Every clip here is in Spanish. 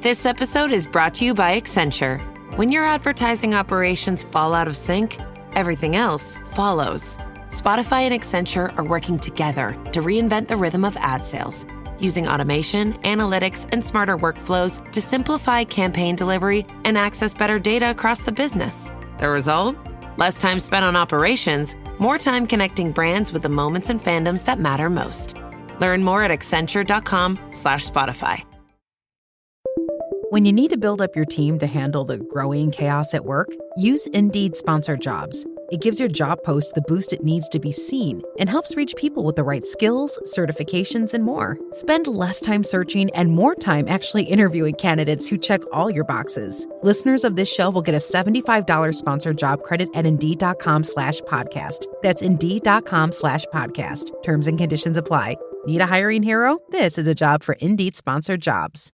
This episode is brought to you by Accenture. When your advertising operations fall out of sync, everything else follows. Spotify and Accenture are working together to reinvent the rhythm of ad sales, using automation, analytics, and smarter workflows to simplify campaign delivery and access better data across the business. The result? Less time spent on operations, more time connecting brands with the moments and fandoms that matter most. Learn more at accenture.com/Spotify. When you need to build up your team to handle the growing chaos at work, use Indeed Sponsored Jobs. It gives your job post the boost it needs to be seen and helps reach people with the right skills, certifications, and more. Spend less time searching and more time actually interviewing candidates who check all your boxes. Listeners of this show will get a $75 sponsored job credit at Indeed.com/podcast. That's Indeed.com/podcast. Terms and conditions apply. Need a hiring hero? This is a job for Indeed Sponsored Jobs.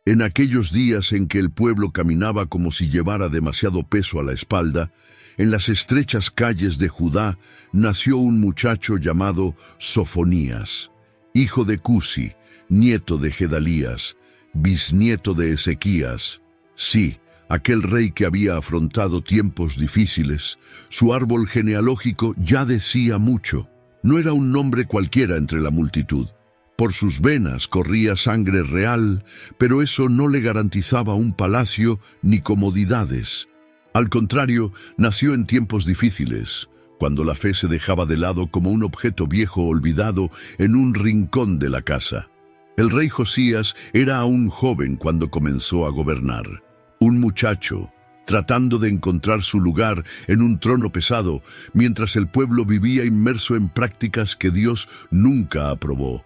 En aquellos días en que el pueblo caminaba como si llevara demasiado peso a la espalda, en las estrechas calles de Judá nació un muchacho llamado Sofonías, hijo de Cusi, nieto de Gedalías, bisnieto de Ezequías. Sí, aquel rey que había afrontado tiempos difíciles. Su árbol genealógico ya decía mucho. No era un nombre cualquiera entre la multitud. Por sus venas corría sangre real, pero eso no le garantizaba un palacio ni comodidades. Al contrario, nació en tiempos difíciles, cuando la fe se dejaba de lado como un objeto viejo olvidado en un rincón de la casa. El rey Josías era aún joven cuando comenzó a gobernar. Un muchacho, tratando de encontrar su lugar en un trono pesado, mientras el pueblo vivía inmerso en prácticas que Dios nunca aprobó.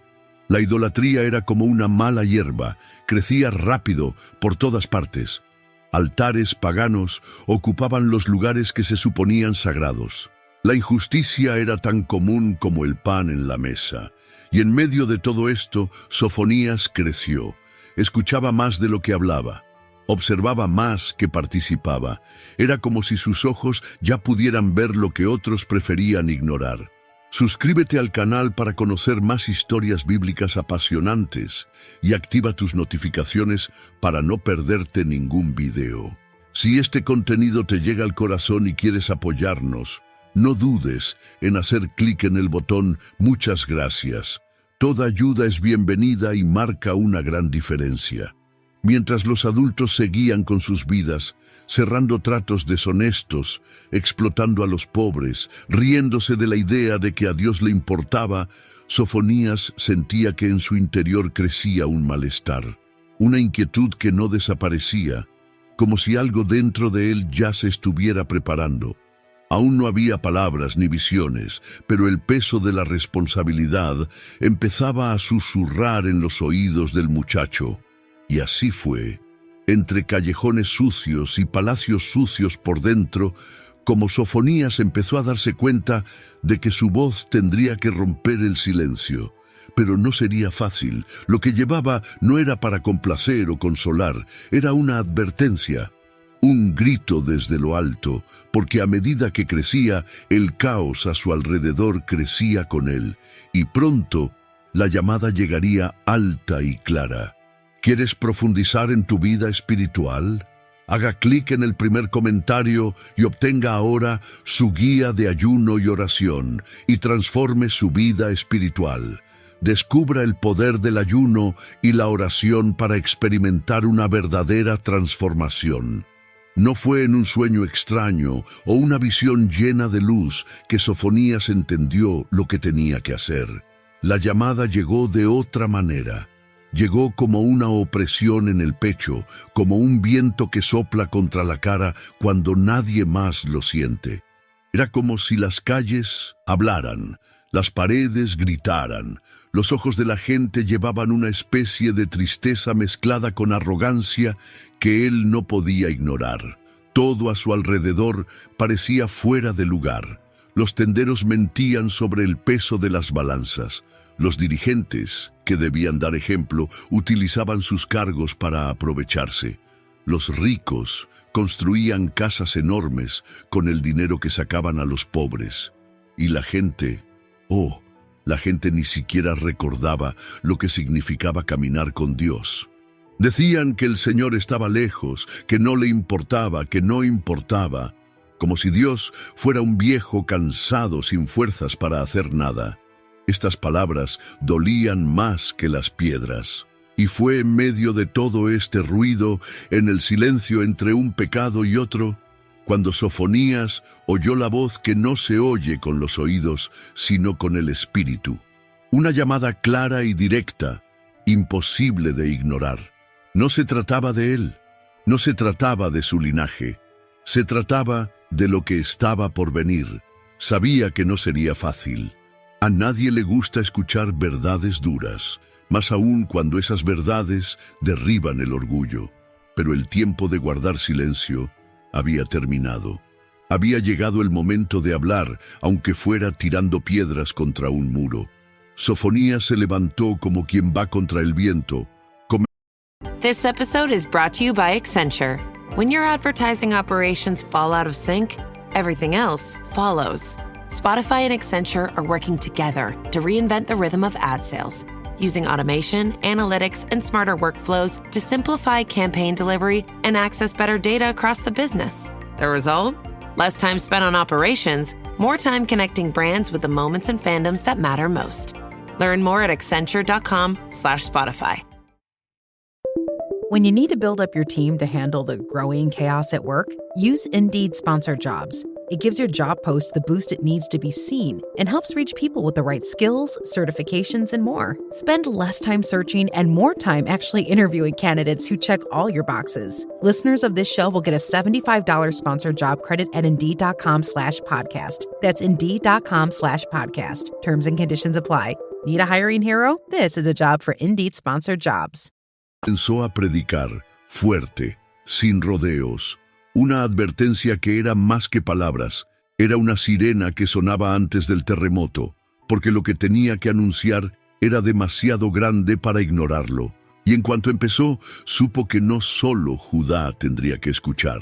La idolatría era como una mala hierba, crecía rápido por todas partes. Altares paganos ocupaban los lugares que se suponían sagrados. La injusticia era tan común como el pan en la mesa. Y en medio de todo esto, Sofonías creció. Escuchaba más de lo que hablaba. Observaba más que participaba. Era como si sus ojos ya pudieran ver lo que otros preferían ignorar. Suscríbete al canal para conocer más historias bíblicas apasionantes y activa tus notificaciones para no perderte ningún video. Si este contenido te llega al corazón y quieres apoyarnos, no dudes en hacer clic en el botón Muchas gracias. Toda ayuda es bienvenida y marca una gran diferencia. Mientras los adultos seguían con sus vidas, cerrando tratos deshonestos, explotando a los pobres, riéndose de la idea de que a Dios le importaba, Sofonías sentía que en su interior crecía un malestar, una inquietud que no desaparecía, como si algo dentro de él ya se estuviera preparando. Aún no había palabras ni visiones, pero el peso de la responsabilidad empezaba a susurrar en los oídos del muchacho. Y así fue, entre callejones sucios y palacios sucios por dentro, como Sofonías empezó a darse cuenta de que su voz tendría que romper el silencio. Pero no sería fácil. Lo que llevaba no era para complacer o consolar, era una advertencia, un grito desde lo alto, porque a medida que crecía, el caos a su alrededor crecía con él, y pronto la llamada llegaría alta y clara. ¿Quieres profundizar en tu vida espiritual? Haga clic en el primer comentario y obtenga ahora su guía de ayuno y oración y transforme su vida espiritual. Descubra el poder del ayuno y la oración para experimentar una verdadera transformación. No fue en un sueño extraño o una visión llena de luz que Sofonías entendió lo que tenía que hacer. La llamada llegó de otra manera. Llegó como una opresión en el pecho, como un viento que sopla contra la cara cuando nadie más lo siente. Era como si las calles hablaran, las paredes gritaran, los ojos de la gente llevaban una especie de tristeza mezclada con arrogancia que él no podía ignorar. Todo a su alrededor parecía fuera de lugar. Los tenderos mentían sobre el peso de las balanzas. Los dirigentes, que debían dar ejemplo, utilizaban sus cargos para aprovecharse. Los ricos construían casas enormes con el dinero que sacaban a los pobres. Y la gente, la gente ni siquiera recordaba lo que significaba caminar con Dios. Decían que el Señor estaba lejos, que no le importaba, que no importaba, como si Dios fuera un viejo cansado sin fuerzas para hacer nada. Estas palabras dolían más que las piedras. Y fue en medio de todo este ruido, en el silencio entre un pecado y otro, cuando Sofonías oyó la voz que no se oye con los oídos, sino con el espíritu. Una llamada clara y directa, imposible de ignorar. No se trataba de él, no se trataba de su linaje, se trataba de lo que estaba por venir. Sabía que no sería fácil. A nadie le gusta escuchar verdades duras, más aún cuando esas verdades derriban el orgullo. Pero el tiempo de guardar silencio había terminado. Había llegado el momento de hablar, aunque fuera tirando piedras contra un muro. Sofonías se levantó como quien va contra el viento. This episode is brought to you by Accenture. When your advertising operations fall out of sync, everything else follows. Spotify and Accenture are working together to reinvent the rhythm of ad sales, using automation, analytics, and smarter workflows to simplify campaign delivery and access better data across the business. The result? Less time spent on operations, more time connecting brands with the moments and fandoms that matter most. Learn more at accenture.com/Spotify. When you need to build up your team to handle the growing chaos at work, use Indeed Sponsored Jobs. It gives your job post the boost it needs to be seen and helps reach people with the right skills, certifications, and more. Spend less time searching and more time actually interviewing candidates who check all your boxes. Listeners of this show will get a $75 sponsored job credit at Indeed.com/podcast. That's Indeed.com/podcast. Terms and conditions apply. Need a hiring hero? This is a job for Indeed Sponsored Jobs. Comenzó a predicar, fuerte, sin rodeos, una advertencia que era más que palabras, era una sirena que sonaba antes del terremoto, porque lo que tenía que anunciar era demasiado grande para ignorarlo. Y en cuanto empezó, supo que no solo Judá tendría que escuchar.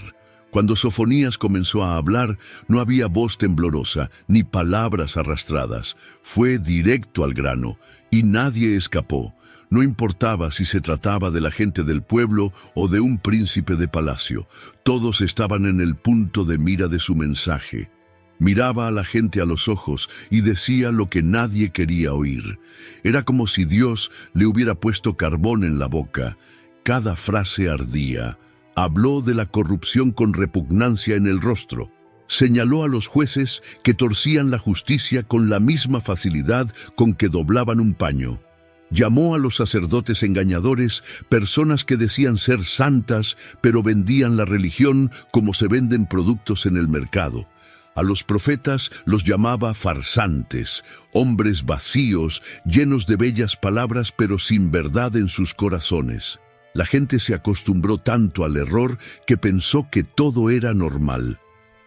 Cuando Sofonías comenzó a hablar, no había voz temblorosa, ni palabras arrastradas. Fue directo al grano, y nadie escapó. No importaba si se trataba de la gente del pueblo o de un príncipe de palacio. Todos estaban en el punto de mira de su mensaje. Miraba a la gente a los ojos y decía lo que nadie quería oír. Era como si Dios le hubiera puesto carbón en la boca. Cada frase ardía. Habló de la corrupción con repugnancia en el rostro. Señaló a los jueces que torcían la justicia con la misma facilidad con que doblaban un paño. Llamó a los sacerdotes engañadores, personas que decían ser santas, pero vendían la religión como se venden productos en el mercado. A los profetas los llamaba farsantes, hombres vacíos, llenos de bellas palabras, pero sin verdad en sus corazones. La gente se acostumbró tanto al error que pensó que todo era normal.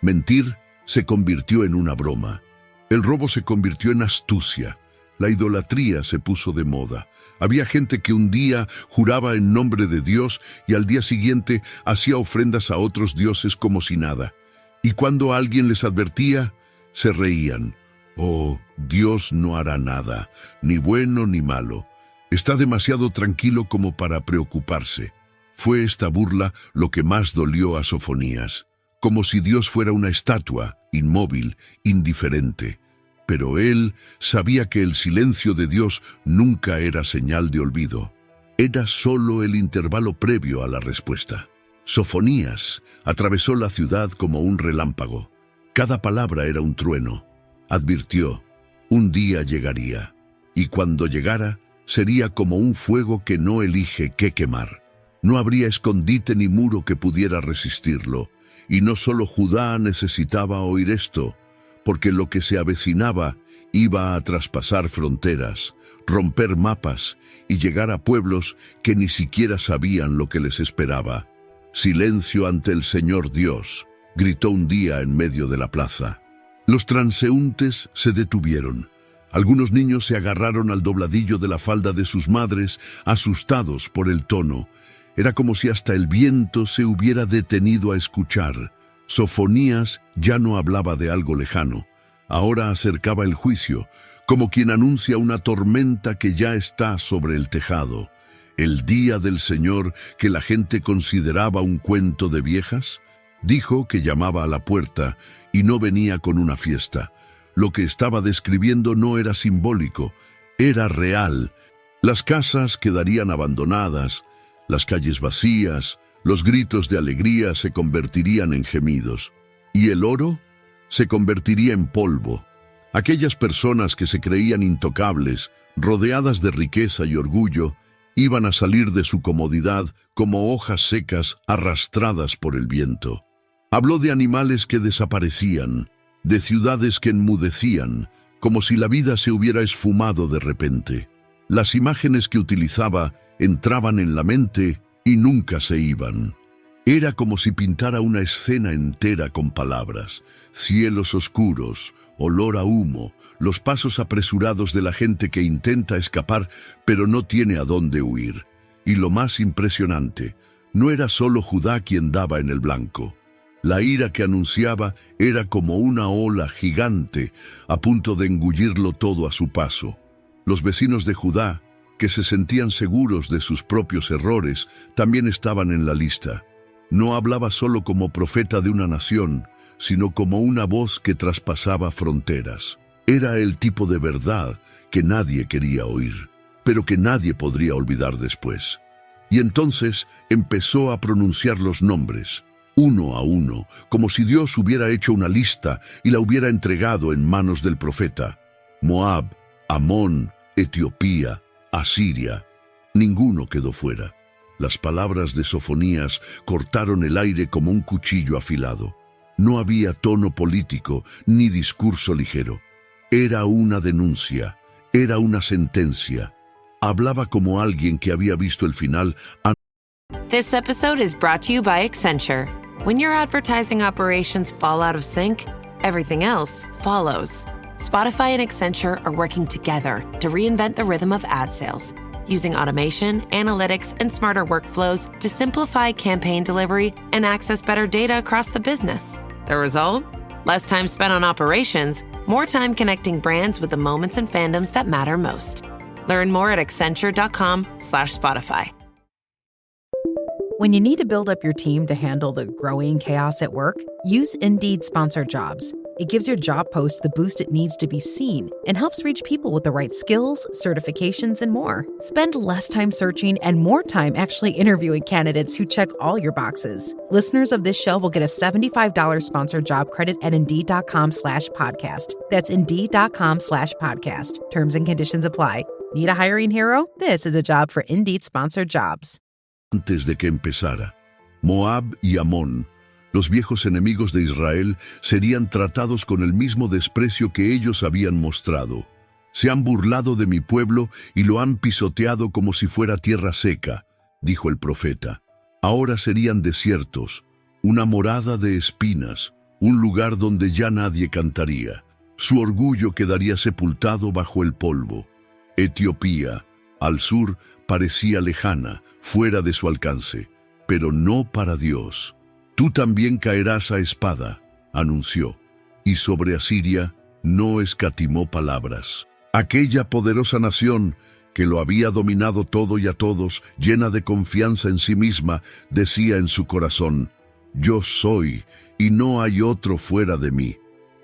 Mentir se convirtió en una broma. El robo se convirtió en astucia. La idolatría se puso de moda. Había gente que un día juraba en nombre de Dios y al día siguiente hacía ofrendas a otros dioses como si nada. Y cuando alguien les advertía, se reían. Oh, Dios no hará nada, ni bueno ni malo. Está demasiado tranquilo como para preocuparse. Fue esta burla lo que más dolió a Sofonías. Como si Dios fuera una estatua, inmóvil, indiferente. Pero él sabía que el silencio de Dios nunca era señal de olvido. Era solo el intervalo previo a la respuesta. Sofonías atravesó la ciudad como un relámpago. Cada palabra era un trueno. Advirtió, un día llegaría, y cuando llegara, sería como un fuego que no elige qué quemar. No habría escondite ni muro que pudiera resistirlo, y no solo Judá necesitaba oír esto, porque lo que se avecinaba iba a traspasar fronteras, romper mapas y llegar a pueblos que ni siquiera sabían lo que les esperaba. Silencio ante el Señor Dios, gritó un día en medio de la plaza. Los transeúntes se detuvieron. Algunos niños se agarraron al dobladillo de la falda de sus madres, asustados por el tono. Era como si hasta el viento se hubiera detenido a escuchar. Sofonías ya no hablaba de algo lejano. Ahora acercaba el juicio, como quien anuncia una tormenta que ya está sobre el tejado. el día del Señor que la gente consideraba un cuento de viejas? Dijo que llamaba a la puerta y no venía con una fiesta. Lo que estaba describiendo no era simbólico, era real. Las casas quedarían abandonadas, las calles vacías, los gritos de alegría se convertirían en gemidos. ¿Y el oro? Se convertiría en polvo. Aquellas personas que se creían intocables, rodeadas de riqueza y orgullo, iban a salir de su comodidad como hojas secas arrastradas por el viento. Habló de animales que desaparecían, de ciudades que enmudecían, como si la vida se hubiera esfumado de repente. Las imágenes que utilizaba entraban en la mente y nunca se iban. Era como si pintara una escena entera con palabras: cielos oscuros, olor a humo, los pasos apresurados de la gente que intenta escapar pero no tiene a dónde huir. Y lo más impresionante, no era solo Judá quien daba en el blanco. La ira que anunciaba era como una ola gigante a punto de engullirlo todo a su paso. Los vecinos de Judá, que se sentían seguros de sus propios errores, también estaban en la lista. No hablaba solo como profeta de una nación, sino como una voz que traspasaba fronteras. Era el tipo de verdad que nadie quería oír, pero que nadie podría olvidar después. Y entonces empezó a pronunciar los nombres, uno a uno, como si Dios hubiera hecho una lista y la hubiera entregado en manos del profeta. Moab, Amón, Etiopía, Asiria. Ninguno quedó fuera. Las palabras de Sofonías cortaron el aire como un cuchillo afilado. No había tono político ni discurso ligero. Era una denuncia, era una sentencia. Hablaba como alguien que había visto el final. This episode is brought to you by Accenture. When your advertising operations fall out of sync, everything else follows. Spotify and Accenture are working together to reinvent the rhythm of ad sales, using automation, analytics, and smarter workflows to simplify campaign delivery and access better data across the business. The result? Less time spent on operations, more time connecting brands with the moments and fandoms that matter most. Learn more at accenture.com/Spotify. When you need to build up your team to handle the growing chaos at work, use Indeed Sponsored Jobs. It gives your job post the boost it needs to be seen and helps reach people with the right skills, certifications, and more. Spend less time searching and more time actually interviewing candidates who check all your boxes. Listeners of this show will get a $75 sponsored job credit at Indeed.com/podcast. That's Indeed.com/podcast. Terms and conditions apply. Need a hiring hero? This is a job for Indeed Sponsored Jobs. Antes de que empezara, Moab y Amón, los viejos enemigos de Israel, serían tratados con el mismo desprecio que ellos habían mostrado. Se han burlado de mi pueblo y lo han pisoteado como si fuera tierra seca, dijo el profeta. Ahora serían desiertos, una morada de espinas, un lugar donde ya nadie cantaría. Su orgullo quedaría sepultado bajo el polvo. Etiopía, al sur, parecía lejana, fuera de su alcance, pero no para Dios. Tú también caerás a espada, anunció, y sobre Asiria no escatimó palabras. Aquella poderosa nación que lo había dominado todo y a todos, llena de confianza en sí misma, decía en su corazón: yo soy, y no hay otro fuera de mí.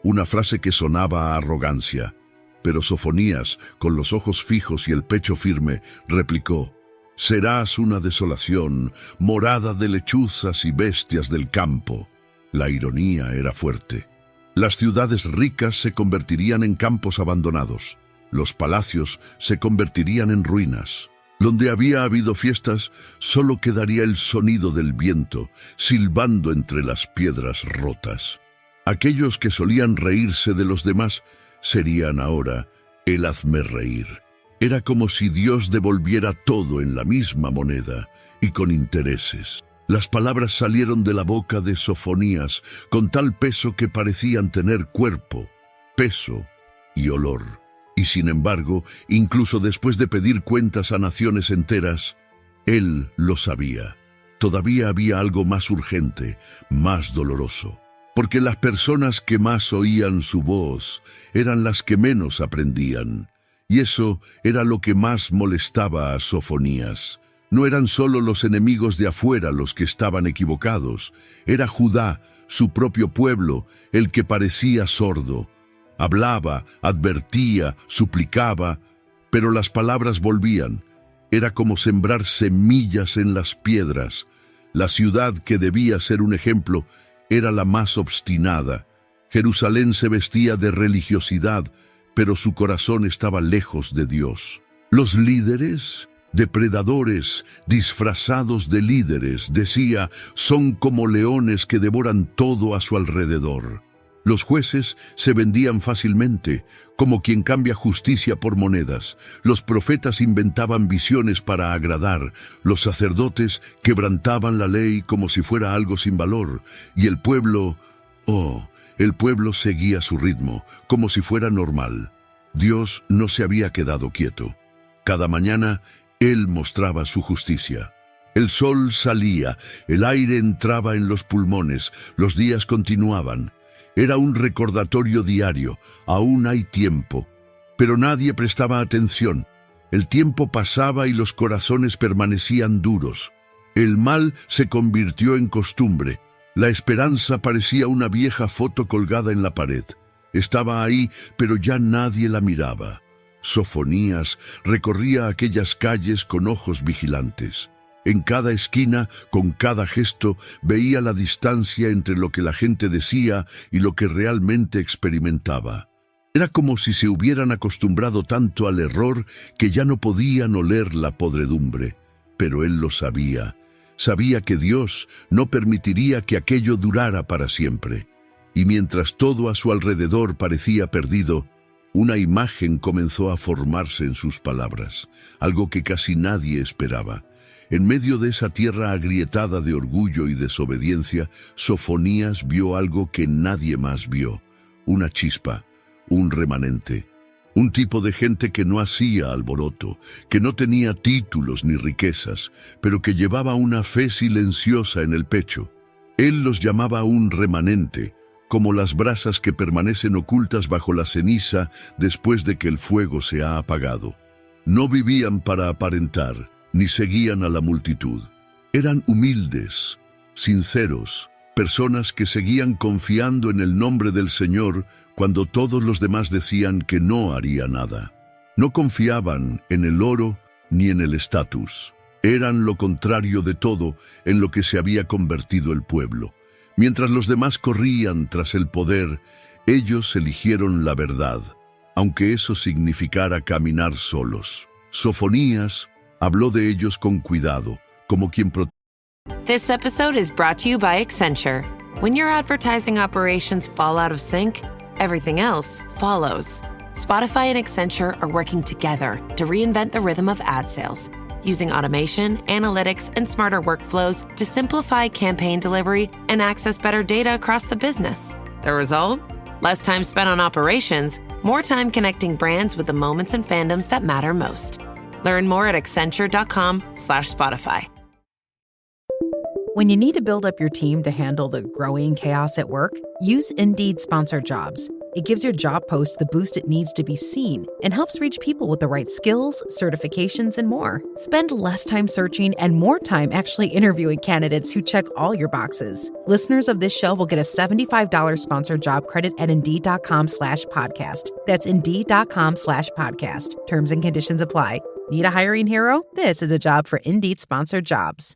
Una frase que sonaba a arrogancia. Pero Sofonías, con los ojos fijos y el pecho firme, replicó: serás una desolación, morada de lechuzas y bestias del campo. La ironía era fuerte. Las ciudades ricas se convertirían en campos abandonados. Los palacios se convertirían en ruinas. Donde había habido fiestas, solo quedaría el sonido del viento, silbando entre las piedras rotas. Aquellos que solían reírse de los demás serían ahora el hazmerreír. Era como si Dios devolviera todo en la misma moneda y con intereses. Las palabras salieron de la boca de Sofonías con tal peso que parecían tener cuerpo, peso y olor. Y sin embargo, incluso después de pedir cuentas a naciones enteras, él lo sabía. Todavía había algo más urgente, más doloroso. Porque las personas que más oían su voz eran las que menos aprendían. Y eso era lo que más molestaba a Sofonías. No eran solo los enemigos de afuera los que estaban equivocados, era Judá, su propio pueblo, el que parecía sordo. Hablaba, advertía, suplicaba, pero las palabras volvían. Era como sembrar semillas en las piedras. La ciudad que debía ser un ejemplo era la más obstinada. Jerusalén se vestía de religiosidad, pero su corazón estaba lejos de Dios. Los líderes, depredadores, disfrazados de líderes, decía, son como leones que devoran todo a su alrededor. Los jueces se vendían fácilmente, como quien cambia justicia por monedas. Los profetas inventaban visiones para agradar. Los sacerdotes quebrantaban la ley como si fuera algo sin valor. Y el pueblo, el pueblo seguía su ritmo, como si fuera normal. Dios no se había quedado quieto. Cada mañana, Él mostraba su justicia. El sol salía, el aire entraba en los pulmones, los días continuaban. Era un recordatorio diario, aún hay tiempo. Pero nadie prestaba atención. El tiempo pasaba y los corazones permanecían duros. El mal se convirtió en costumbre. La esperanza parecía una vieja foto colgada en la pared. Estaba ahí, pero ya nadie la miraba. Sofonías recorría aquellas calles con ojos vigilantes. En cada esquina, con cada gesto, veía la distancia entre lo que la gente decía y lo que realmente experimentaba. Era como si se hubieran acostumbrado tanto al error que ya no podían oler la podredumbre. Pero él lo sabía. Sabía que Dios no permitiría que aquello durara para siempre. Y mientras todo a su alrededor parecía perdido, una imagen comenzó a formarse en sus palabras, algo que casi nadie esperaba. En medio de esa tierra agrietada de orgullo y desobediencia, Sofonías vio algo que nadie más vio, una chispa, un remanente, un tipo de gente que no hacía alboroto, que no tenía títulos ni riquezas, pero que llevaba una fe silenciosa en el pecho. Él los llamaba un remanente, como las brasas que permanecen ocultas bajo la ceniza después de que el fuego se ha apagado. No vivían para aparentar, ni seguían a la multitud. Eran humildes, sinceros, personas que seguían confiando en el nombre del Señor cuando todos los demás decían que no haría nada. No confiaban en el oro ni en el estatus. Eran lo contrario de todo en lo que se había convertido el pueblo. Mientras los demás corrían tras el poder, ellos eligieron la verdad, aunque eso significara caminar solos. Sofonías habló de ellos con cuidado, como quien protege. This episode is brought to you by Accenture. When your advertising operations fall out of sync, everything else follows. Spotify and Accenture are working together to reinvent the rhythm of ad sales, using automation, analytics, and smarter workflows to simplify campaign delivery and access better data across the business. The result? Less time spent on operations, more time connecting brands with the moments and fandoms that matter most. Learn more at Accenture.com/Spotify. When you need to build up your team to handle the growing chaos at work, use Indeed Sponsored Jobs. It gives your job post the boost it needs to be seen and helps reach people with the right skills, certifications, and more. Spend less time searching and more time actually interviewing candidates who check all your boxes. Listeners of this show will get a $75 sponsored job credit at Indeed.com/podcast. That's Indeed.com/podcast. Terms and conditions apply. Need a hiring hero? This is a job for Indeed Sponsored Jobs.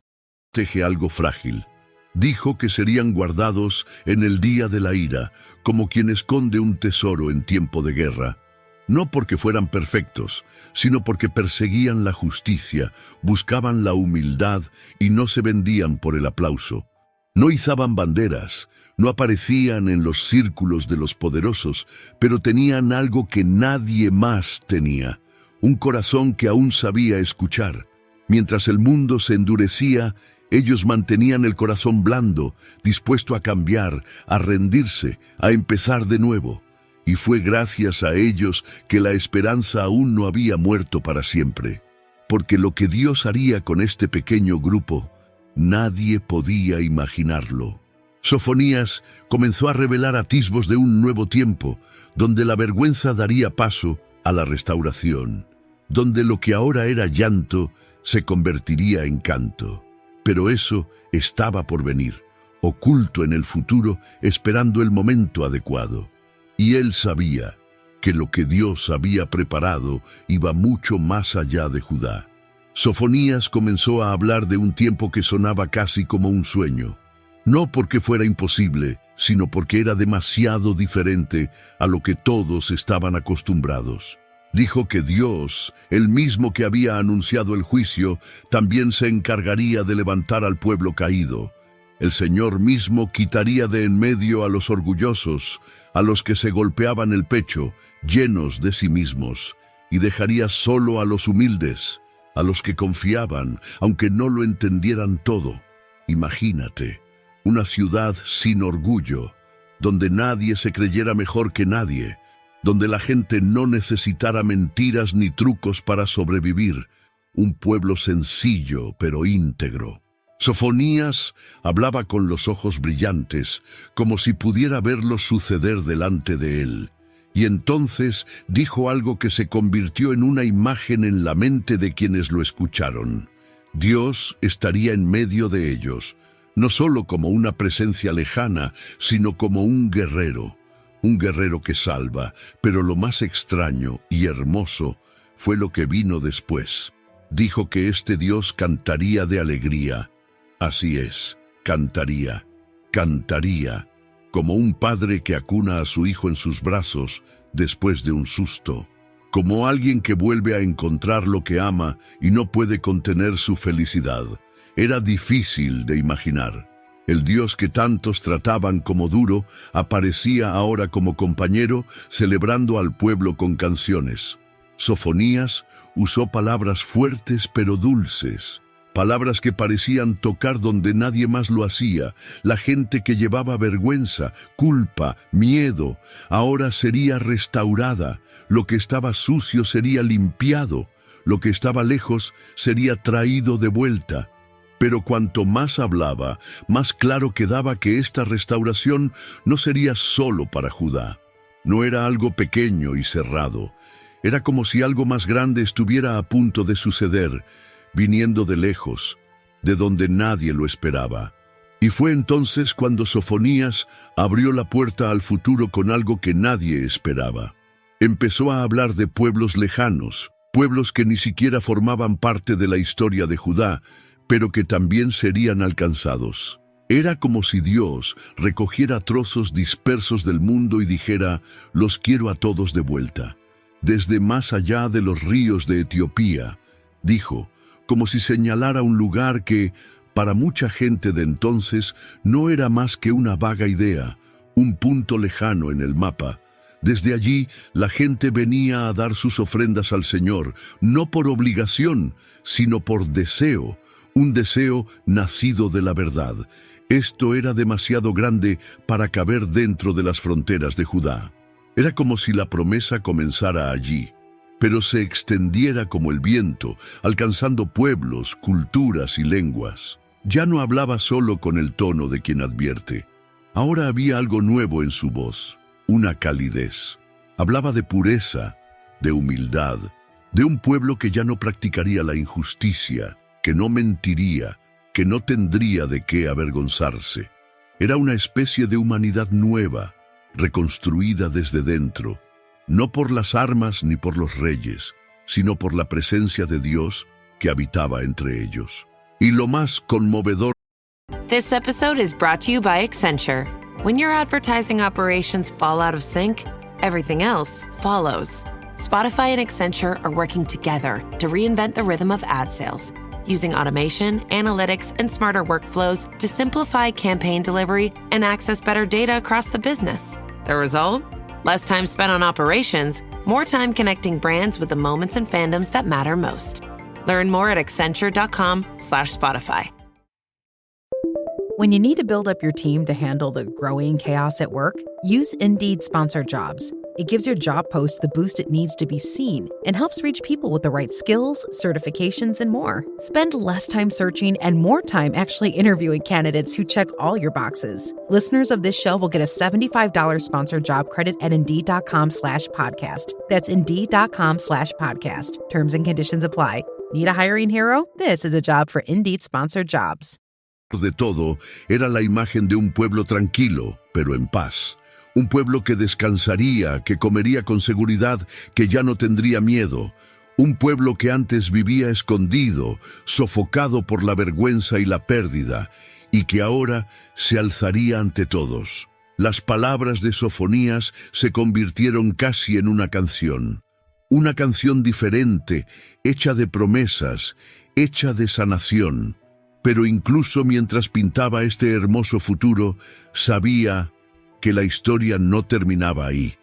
Algo frágil. Dijo que serían guardados en el día de la ira, como quien esconde un tesoro en tiempo de guerra. No porque fueran perfectos, sino porque perseguían la justicia, buscaban la humildad y no se vendían por el aplauso. No izaban banderas, no aparecían en los círculos de los poderosos, pero tenían algo que nadie más tenía, un corazón que aún sabía escuchar. Mientras el mundo se endurecía, ellos mantenían el corazón blando, dispuesto a cambiar, a rendirse, a empezar de nuevo. Y fue gracias a ellos que la esperanza aún no había muerto para siempre. Porque lo que Dios haría con este pequeño grupo, nadie podía imaginarlo. Sofonías comenzó a revelar atisbos de un nuevo tiempo, donde la vergüenza daría paso a la restauración, donde lo que ahora era llanto se convertiría en canto. Pero eso estaba por venir, oculto en el futuro, esperando el momento adecuado. Y él sabía que lo que Dios había preparado iba mucho más allá de Judá. Sofonías comenzó a hablar de un tiempo que sonaba casi como un sueño. No porque fuera imposible, sino porque era demasiado diferente a lo que todos estaban acostumbrados. Dijo que Dios, el mismo que había anunciado el juicio, también se encargaría de levantar al pueblo caído. El Señor mismo quitaría de en medio a los orgullosos, a los que se golpeaban el pecho, llenos de sí mismos, y dejaría solo a los humildes, a los que confiaban, aunque no lo entendieran todo. Imagínate, una ciudad sin orgullo, donde nadie se creyera mejor que nadie, donde la gente no necesitara mentiras ni trucos para sobrevivir, un pueblo sencillo pero íntegro. Sofonías hablaba con los ojos brillantes, como si pudiera verlo suceder delante de él. Y entonces dijo algo que se convirtió en una imagen en la mente de quienes lo escucharon. Dios estaría en medio de ellos, no solo como una presencia lejana, sino como un guerrero que salva. Pero lo más extraño y hermoso fue lo que vino después. Dijo que este Dios cantaría de alegría. Así es, cantaría, como un padre que acuna a su hijo en sus brazos después de un susto, como alguien que vuelve a encontrar lo que ama y no puede contener su felicidad. Era difícil de imaginar. El Dios que tantos trataban como duro aparecía ahora como compañero, celebrando al pueblo con canciones. Sofonías usó palabras fuertes pero dulces, palabras que parecían tocar donde nadie más lo hacía. La gente que llevaba vergüenza, culpa, miedo, ahora sería restaurada. Lo que estaba sucio sería limpiado. Lo que estaba lejos sería traído de vuelta. Pero cuanto más hablaba, más claro quedaba que esta restauración no sería solo para Judá. No era algo pequeño y cerrado. Era como si algo más grande estuviera a punto de suceder, viniendo de lejos, de donde nadie lo esperaba. Y fue entonces cuando Sofonías abrió la puerta al futuro con algo que nadie esperaba. Empezó a hablar de pueblos lejanos, pueblos que ni siquiera formaban parte de la historia de Judá, pero que también serían alcanzados. Era como si Dios recogiera trozos dispersos del mundo y dijera: los quiero a todos de vuelta. Desde más allá de los ríos de Etiopía, dijo, como si señalara un lugar que, para mucha gente de entonces, no era más que una vaga idea, un punto lejano en el mapa. Desde allí, la gente venía a dar sus ofrendas al Señor, no por obligación, sino por deseo, un deseo nacido de la verdad. Esto era demasiado grande para caber dentro de las fronteras de Judá. Era como si la promesa comenzara allí, pero se extendiera como el viento, alcanzando pueblos, culturas y lenguas. Ya no hablaba solo con el tono de quien advierte. Ahora había algo nuevo en su voz, una calidez. Hablaba de pureza, de humildad, de un pueblo que ya no practicaría la injusticia, que no mentiría, que no tendría de qué avergonzarse. Era una especie de humanidad nueva, reconstruida desde dentro, no por las armas ni por los reyes, sino por la presencia de Dios que habitaba entre ellos. Y lo más conmovedor. This episode is brought to you by Accenture. When your advertising operations fall out of sync, everything else follows. Spotify and Accenture are working together to reinvent the rhythm of ad sales, using automation, analytics, and smarter workflows to simplify campaign delivery and access better data across the business. The result? Less time spent on operations, more time connecting brands with the moments and fandoms that matter most. Learn more at Accenture.com/Spotify. When you need to build up your team to handle the growing chaos at work, use Indeed Sponsored Jobs. It gives your job post the boost it needs to be seen and helps reach people with the right skills, certifications, and more. Spend less time searching and more time actually interviewing candidates who check all your boxes. Listeners of this show will get a $75 sponsored job credit at Indeed.com/podcast. That's Indeed.com/podcast. Terms and conditions apply. Need a hiring hero? This is a job for Indeed Sponsored Jobs. De todo, era la imagen de un pueblo tranquilo, pero en paz. Un pueblo que descansaría, que comería con seguridad, que ya no tendría miedo. Un pueblo que antes vivía escondido, sofocado por la vergüenza y la pérdida, y que ahora se alzaría ante todos. Las palabras de Sofonías se convirtieron casi en una canción. Una canción diferente, hecha de promesas, hecha de sanación. Pero incluso mientras pintaba este hermoso futuro, sabía que la historia no terminaba ahí.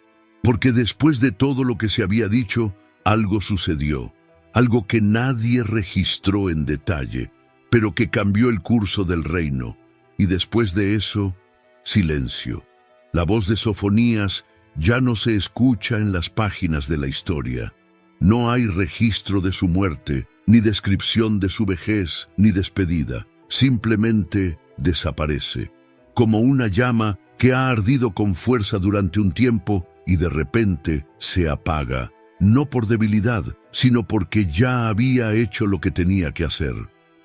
Porque después de todo lo que se había dicho, algo sucedió. Algo que nadie registró en detalle, pero que cambió el curso del reino. Y después de eso, silencio. La voz de Sofonías ya no se escucha en las páginas de la historia. No hay registro de su muerte, ni descripción de su vejez, ni despedida. Simplemente desaparece, como una llama que ha ardido con fuerza durante un tiempo y de repente se apaga, no por debilidad, sino porque ya había hecho lo que tenía que hacer.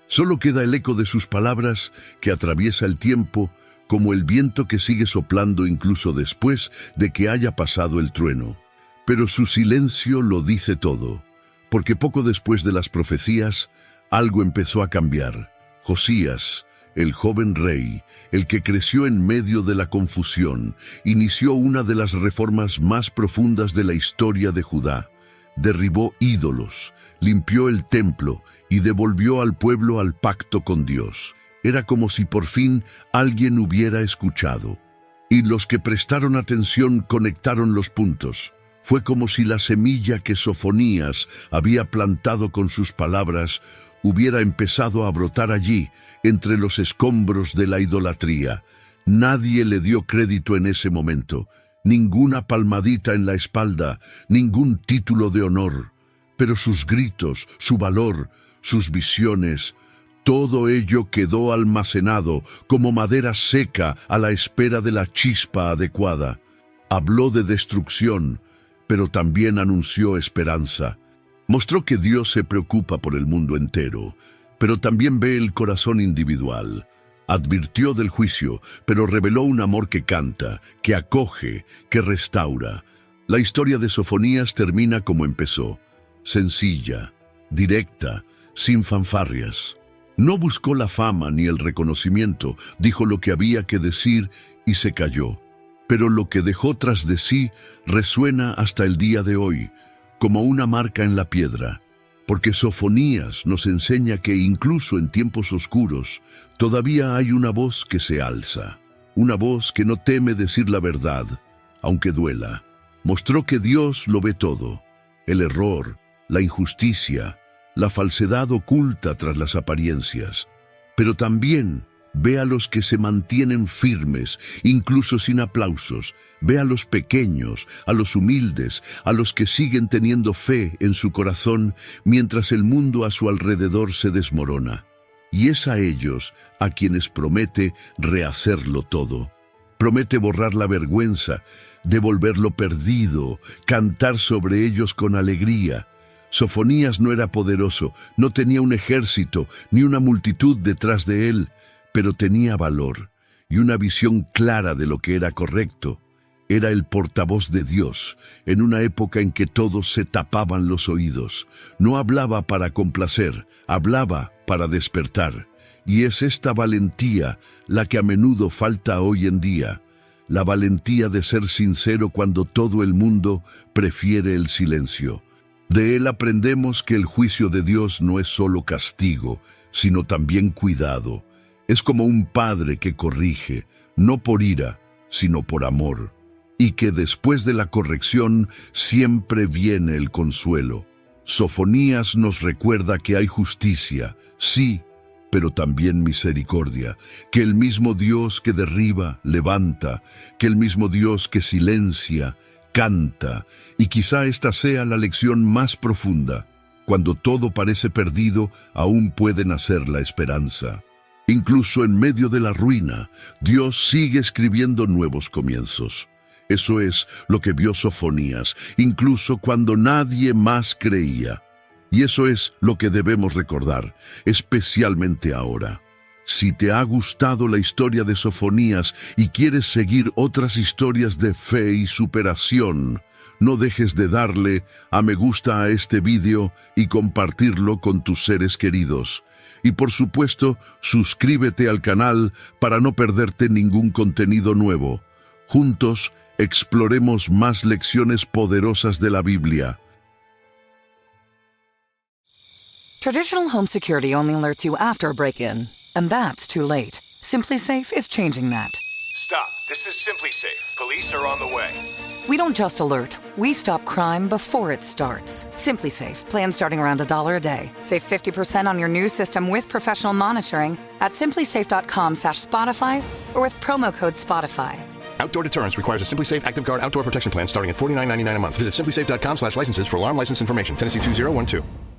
Solo queda el eco de sus palabras que atraviesa el tiempo, como el viento que sigue soplando incluso después de que haya pasado el trueno. Pero su silencio lo dice todo, porque poco después de las profecías, algo empezó a cambiar. Josías, el joven rey, el que creció en medio de la confusión, inició una de las reformas más profundas de la historia de Judá. Derribó ídolos, limpió el templo y devolvió al pueblo al pacto con Dios. Era como si por fin alguien hubiera escuchado. Y los que prestaron atención conectaron los puntos. Fue como si la semilla que Sofonías había plantado con sus palabras hubiera empezado a brotar allí, entre los escombros de la idolatría. Nadie le dio crédito en ese momento, ninguna palmadita en la espalda, ningún título de honor. Pero sus gritos, su valor, sus visiones, todo ello quedó almacenado como madera seca a la espera de la chispa adecuada. Habló de destrucción, pero también anunció esperanza. Mostró que Dios se preocupa por el mundo entero, pero también ve el corazón individual. Advirtió del juicio, pero reveló un amor que canta, que acoge, que restaura. La historia de Sofonías termina como empezó, sencilla, directa, sin fanfarrias. No buscó la fama ni el reconocimiento, dijo lo que había que decir y se calló. Pero lo que dejó tras de sí resuena hasta el día de hoy, como una marca en la piedra. Porque Sofonías nos enseña que incluso en tiempos oscuros, todavía hay una voz que se alza. Una voz que no teme decir la verdad, aunque duela. Mostró que Dios lo ve todo, el error, la injusticia, la falsedad oculta tras las apariencias, pero también ve a los que se mantienen firmes, incluso sin aplausos. Ve a los pequeños, a los humildes, a los que siguen teniendo fe en su corazón mientras el mundo a su alrededor se desmorona. Y es a ellos a quienes promete rehacerlo todo. Promete borrar la vergüenza, devolver lo perdido, cantar sobre ellos con alegría. Sofonías no era poderoso, no tenía un ejército ni una multitud detrás de él, pero tenía valor y una visión clara de lo que era correcto. Era el portavoz de Dios en una época en que todos se tapaban los oídos. No hablaba para complacer, hablaba para despertar. Y es esta valentía la que a menudo falta hoy en día. La valentía de ser sincero cuando todo el mundo prefiere el silencio. De él aprendemos que el juicio de Dios no es solo castigo, sino también cuidado. Es como un padre que corrige, no por ira, sino por amor, y que después de la corrección siempre viene el consuelo. Sofonías nos recuerda que hay justicia, sí, pero también misericordia, que el mismo Dios que derriba, levanta, que el mismo Dios que silencia, canta, y quizá esta sea la lección más profunda. Cuando todo parece perdido, aún puede nacer la esperanza. Incluso en medio de la ruina, Dios sigue escribiendo nuevos comienzos. Eso es lo que vio Sofonías, incluso cuando nadie más creía. Y eso es lo que debemos recordar, especialmente ahora. Si te ha gustado la historia de Sofonías y quieres seguir otras historias de fe y superación, no dejes de darle a me gusta a este vídeo y compartirlo con tus seres queridos. Y por supuesto, suscríbete al canal para no perderte ningún contenido nuevo. Juntos, exploremos más lecciones poderosas de la Biblia. Traditional home security only alerts you after a break-in, and that's too late. SimpliSafe is changing that. Stop. This is SimpliSafe. Police are on the way. We don't just alert, we stop crime before it starts. SimpliSafe, plan starting around $1 a day. Save 50% on your new system with professional monitoring at simplisafe.com/Spotify or with promo code Spotify. Outdoor deterrence requires a SimpliSafe Active Guard outdoor protection plan starting at $49.99 a month. Visit simplisafe.com/licenses for alarm license information. Tennessee 2012.